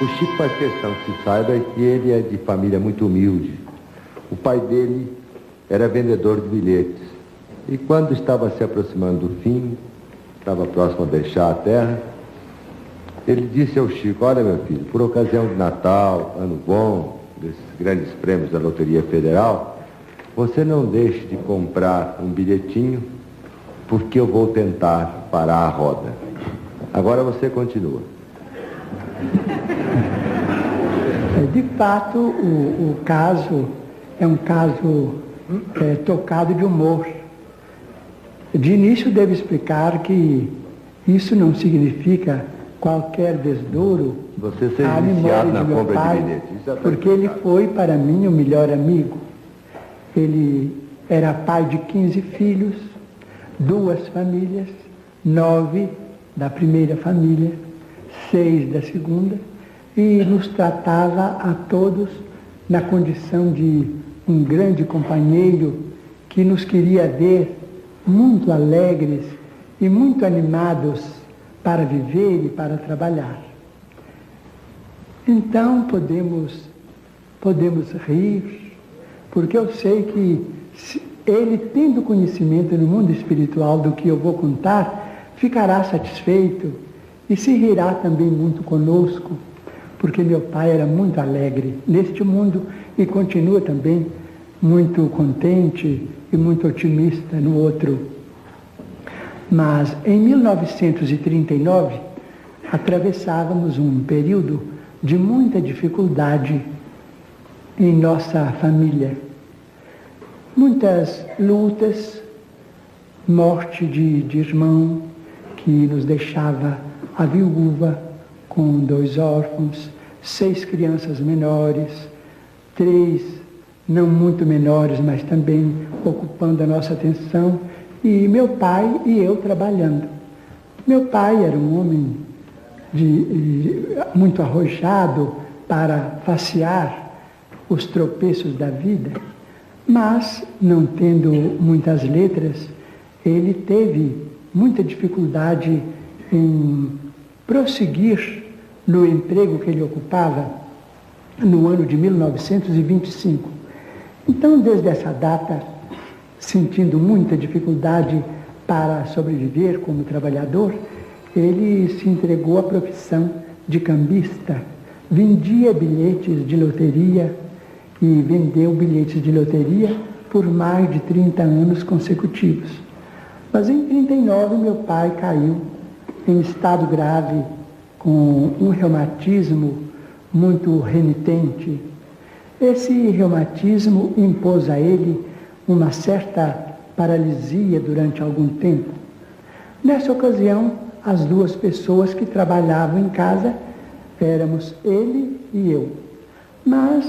O Chico faz questão que se saiba que ele é de família muito humilde. O pai dele era vendedor de bilhetes. E quando estava se aproximando do fim, estava próximo a deixar a terra, ele disse ao Chico: olha, meu filho, por ocasião de Natal, Ano Bom, desses grandes prêmios da Loteria Federal, você não deixe de comprar um bilhetinho, porque eu vou tentar parar a roda. Agora você continua. De fato, o caso é um caso tocado de humor. De início, devo explicar que isso não significa qualquer desdouro à memória de meu pai, porque ele foi para mim o melhor amigo. Ele era pai de 15 filhos, 2 famílias, 9 da primeira família, 6 da segunda, e nos tratava a todos na condição de um grande companheiro que nos queria ver muito alegres e muito animados para viver e para trabalhar. Então podemos rir, porque eu sei que ele, tendo conhecimento no mundo espiritual do que eu vou contar, ficará satisfeito e se rirá também muito conosco, porque meu pai era muito alegre neste mundo e continua também muito contente e muito otimista no outro. Mas em 1939 atravessávamos um período de muita dificuldade em nossa família. Muitas lutas, morte de irmão que nos deixava a viúva com 2 órfãos, 6 crianças menores, 3 não muito menores, mas também ocupando a nossa atenção, e meu pai e eu trabalhando. Meu pai era um homem muito arrojado para facear os tropeços da vida, mas, não tendo muitas letras, ele teve muita dificuldade em prosseguir no emprego que ele ocupava no ano de 1925. Então, desde essa data, sentindo muita dificuldade para sobreviver como trabalhador, ele se entregou à profissão de cambista, vendia bilhetes de loteria e vendeu bilhetes de loteria por mais de 30 anos consecutivos. Mas em 39 meu pai caiu em estado grave, com um reumatismo muito renitente. Esse reumatismo impôs a ele uma certa paralisia durante algum tempo. Nessa ocasião, as 2 pessoas que trabalhavam em casa éramos ele e eu. Mas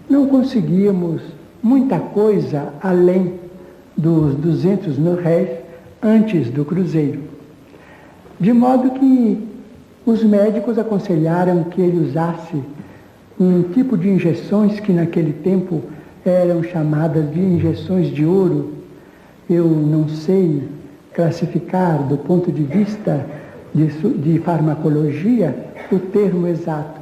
não conseguíamos muita coisa além dos 200 mil réis antes do cruzeiro. De modo que os médicos aconselharam que ele usasse um tipo de injeções que naquele tempo eram chamadas de injeções de ouro. Eu não sei classificar do ponto de vista de farmacologia o termo exato,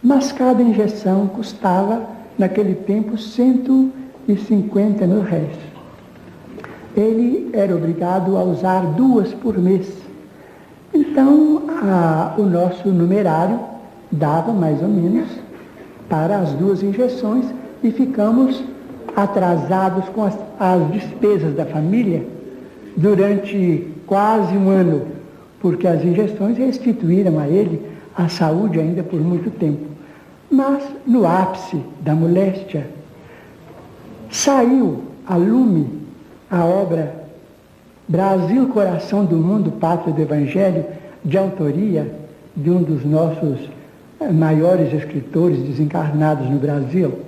mas cada injeção custava naquele tempo 150 mil réis. Ele era obrigado a usar 2 por mês. Então, o nosso numerário dava mais ou menos para as 2 injeções e ficamos atrasados com as despesas da família durante quase um ano, porque as injeções restituíram a ele a saúde ainda por muito tempo. Mas, no ápice da moléstia, saiu a lume a obra Brasil, Coração do Mundo, Pátria do Evangelho, de autoria de um dos nossos maiores escritores desencarnados no Brasil.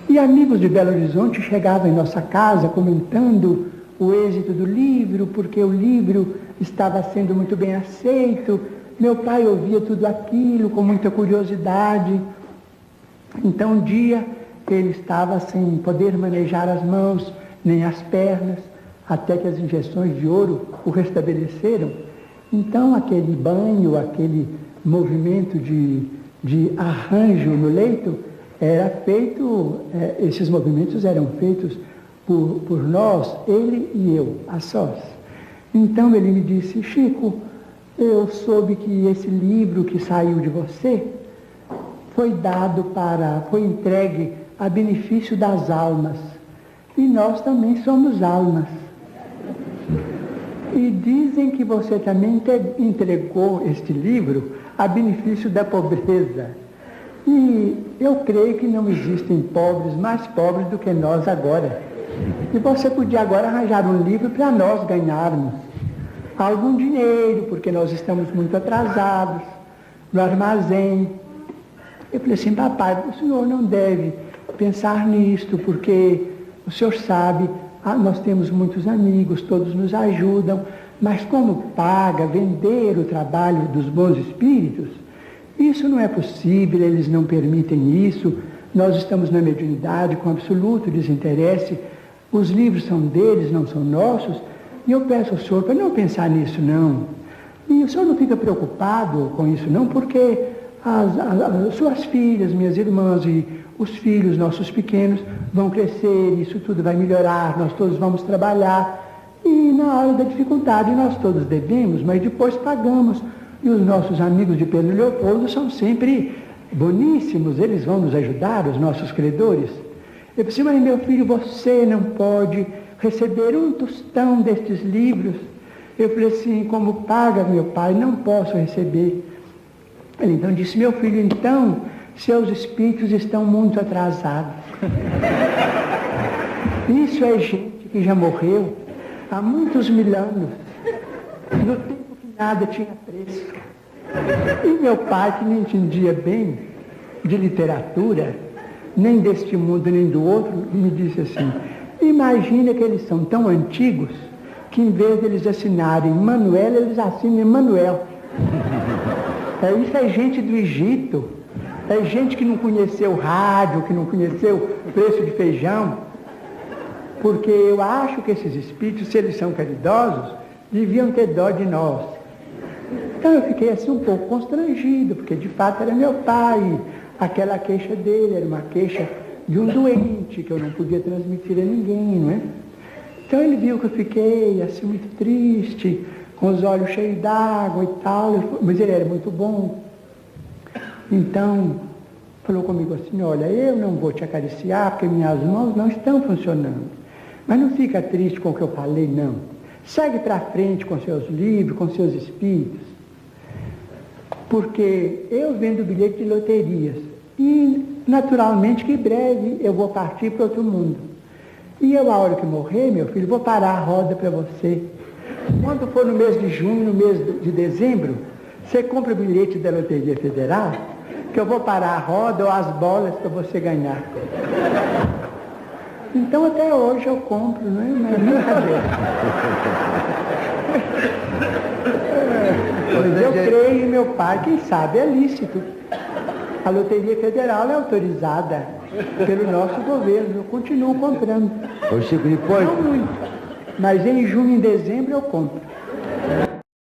E amigos de Belo Horizonte chegavam em nossa casa comentando o êxito do livro, porque o livro estava sendo muito bem aceito. Meu pai ouvia tudo aquilo com muita curiosidade. Então, um dia, ele estava sem poder manejar as mãos nem as pernas, até que as injeções de ouro o restabeleceram. Então, aquele banho, aquele movimento de de arranjo no leito, era feito, esses movimentos eram feitos por nós, ele e eu, a sós. Então ele me disse: Chico, eu soube que esse livro que saiu de você foi entregue a benefício das almas. E nós também somos almas. E dizem que você também entregou este livro a benefício da pobreza. E eu creio que não existem pobres mais pobres do que nós agora. E você podia agora arranjar um livro para nós ganharmos algum dinheiro, porque nós estamos muito atrasados no armazém. Eu falei assim: papai, o senhor não deve pensar nisto, porque o senhor sabe, nós temos muitos amigos, todos nos ajudam, mas como paga vender o trabalho dos bons espíritos, isso não é possível, eles não permitem isso, nós estamos na mediunidade com absoluto desinteresse, os livros são deles, não são nossos, e eu peço ao senhor para não pensar nisso não. E o senhor não fica preocupado com isso não, porque as suas filhas, minhas irmãs e os filhos, nossos pequenos, vão crescer, isso tudo vai melhorar, nós todos vamos trabalhar. E na hora da dificuldade nós todos devemos, mas depois pagamos. E os nossos amigos de Pedro Leopoldo são sempre boníssimos, eles vão nos ajudar, os nossos credores. Eu disse: mas meu filho, você não pode receber um tostão destes livros. Eu falei assim: como paga meu pai, não posso receber. Ele então disse: meu filho, então seus espíritos estão muito atrasados. Isso é gente que já morreu há muitos mil anos, no tempo que nada tinha preço. E meu pai, que nem entendia bem de literatura, nem deste mundo nem do outro, me disse assim: imagina que eles são tão antigos que em vez de eles assinarem Manuel, eles assinam Emanuel. Isso é gente do Egito, é gente que não conheceu rádio, que não conheceu preço de feijão, porque eu acho que esses espíritos, se eles são caridosos, deviam ter dó de nós. Então eu fiquei assim um pouco constrangido, porque de fato era meu pai, aquela queixa dele era uma queixa de um doente, que eu não podia transmitir a ninguém, não é? Então ele viu que eu fiquei assim muito triste, com os olhos cheios d'água e tal, mas ele era muito bom. Então, falou comigo assim: olha, eu não vou te acariciar porque minhas mãos não estão funcionando. Mas não fica triste com o que eu falei, não. Segue para frente com seus livros, com seus espíritos. Porque eu vendo bilhete de loterias. E, naturalmente, que em breve eu vou partir para outro mundo. E eu, a hora que morrer, meu filho, vou parar a roda para você. Quando for no mês de junho, no mês de dezembro, você compra o bilhete da Loteria Federal, que eu vou parar a roda ou as bolas para você ganhar. Então até hoje eu compro, não é? Mas brincadeira. Mas eu creio em meu pai, quem sabe é lícito. A Loteria Federal é autorizada pelo nosso governo, eu continuo comprando. Ô Chico, depois... Não muito, mas em junho e em dezembro eu compro.